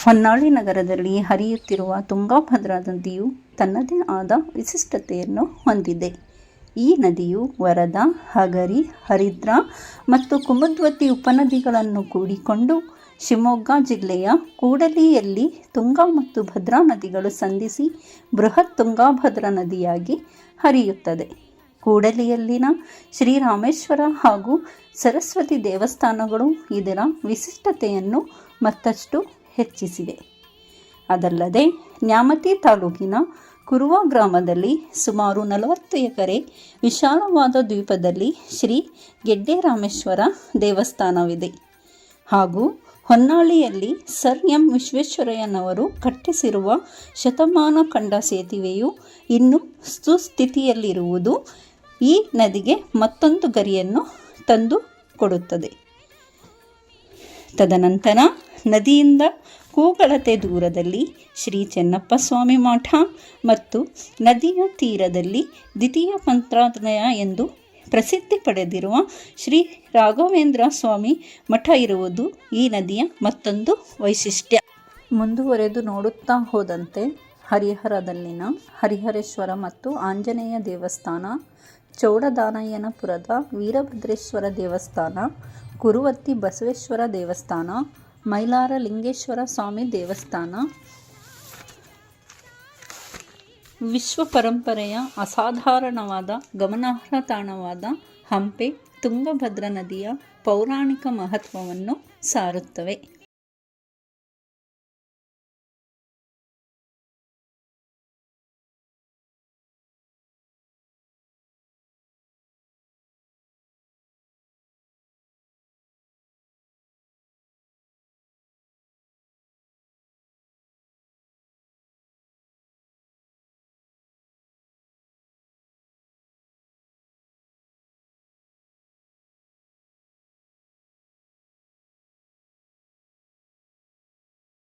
ಹೊನ್ನಾಳಿ ನಗರದಲ್ಲಿ ಹರಿಯುತ್ತಿರುವ ತುಂಗಭದ್ರಾ ನದಿಯು ತನ್ನದೇ ಆದ ವಿಶಿಷ್ಟತೆಯನ್ನು ಹೊಂದಿದೆ. ಈ ನದಿಯು ವರದಾ, ಹಗರಿ, ಹರಿದ್ರಾ ಮತ್ತು ಕುಮುದ್ವತಿ ಉಪನದಿಗಳನ್ನು ಕೂಡಿಕೊಂಡು ಶಿವಮೊಗ್ಗ ಜಿಲ್ಲೆಯ ಕೂಡಲಿಯಲ್ಲಿ ತುಂಗಾ ಮತ್ತು ಭದ್ರಾ ನದಿಗಳು ಸಂಧಿಸಿ ಬೃಹತ್ ತುಂಗಭದ್ರಾ ನದಿಯಾಗಿ ಹರಿಯುತ್ತದೆ. ಕೂಡಲಿಯಲ್ಲಿನ ಶ್ರೀರಾಮೇಶ್ವರ ಹಾಗೂ ಸರಸ್ವತಿ ದೇವಸ್ಥಾನಗಳು ಇದರ ವಿಶಿಷ್ಟತೆಯನ್ನು ಮತ್ತಷ್ಟು ಹೆಚ್ಚಿಸಿದೆ. ಅದಲ್ಲದೆ ನ್ಯಾಮತಿ ತಾಲೂಕಿನ ಕುರುವ ಗ್ರಾಮದಲ್ಲಿ ಸುಮಾರು 40 ಎಕರೆ ವಿಶಾಲವಾದ ದ್ವೀಪದಲ್ಲಿ ಶ್ರೀ ಗೆಡ್ಡೆರಾಮೇಶ್ವರ ದೇವಸ್ಥಾನವಿದೆ. ಹಾಗೂ ಹೊನ್ನಾಳಿಯಲ್ಲಿ ಸರ್ ಎಂ ವಿಶ್ವೇಶ್ವರಯ್ಯನವರು ಕಟ್ಟಿಸಿರುವ ಶತಮಾನ ಕಂಡ ಸೇತುವೆಯು ಇನ್ನೂ ಸುಸ್ಥಿತಿಯಲ್ಲಿರುವುದು ಈ ನದಿಗೆ ಮತ್ತೊಂದು ಗರಿಯನ್ನು ತಂದು ಕೊಡುತ್ತದೆ. ತದನಂತರ ನದಿಯಿಂದ ಕೂಗಳತೆ ದೂರದಲ್ಲಿ ಶ್ರೀ ಚೆನ್ನಪ್ಪಸ್ವಾಮಿ ಮಠ ಮತ್ತು ನದಿಯ ತೀರದಲ್ಲಿ ದ್ವಿತೀಯ ಮಂತ್ರಾಲಯ ಎಂದು ಪ್ರಸಿದ್ಧಿ ಪಡೆದಿರುವ ಶ್ರೀ ರಾಘವೇಂದ್ರ ಸ್ವಾಮಿ ಮಠ ಇರುವುದು ಈ ನದಿಯ ಮತ್ತೊಂದು ವೈಶಿಷ್ಟ್ಯ. ಮುಂದುವರೆದು ನೋಡುತ್ತಾ ಹೋದಂತೆ ಹರಿಹರದಲ್ಲಿನ ಹರಿಹರೇಶ್ವರ ಮತ್ತು ಆಂಜನೇಯ ದೇವಸ್ಥಾನ, ಚೌಡದಾನಯ್ಯನಪುರದ ವೀರಭದ್ರೇಶ್ವರ ದೇವಸ್ಥಾನ, ಕುರುವತ್ತಿ ಬಸವೇಶ್ವರ ದೇವಸ್ಥಾನ, ಮೈಲಾರ ಲಿಂಗೇಶ್ವರ ಸ್ವಾಮಿ ದೇವಸ್ಥಾನ, ವಿಶ್ವ ಪರಂಪರೆಯ ಅಸಾಧಾರಣವಾದ ಗಮನಾರ್ಹ ತಾಣವಾದ ಹಂಪೆ ತುಂಗಭದ್ರಾ ನದಿಯ ಪೌರಾಣಿಕ ಮಹತ್ವವನ್ನು ಸಾರುತ್ತವೆ.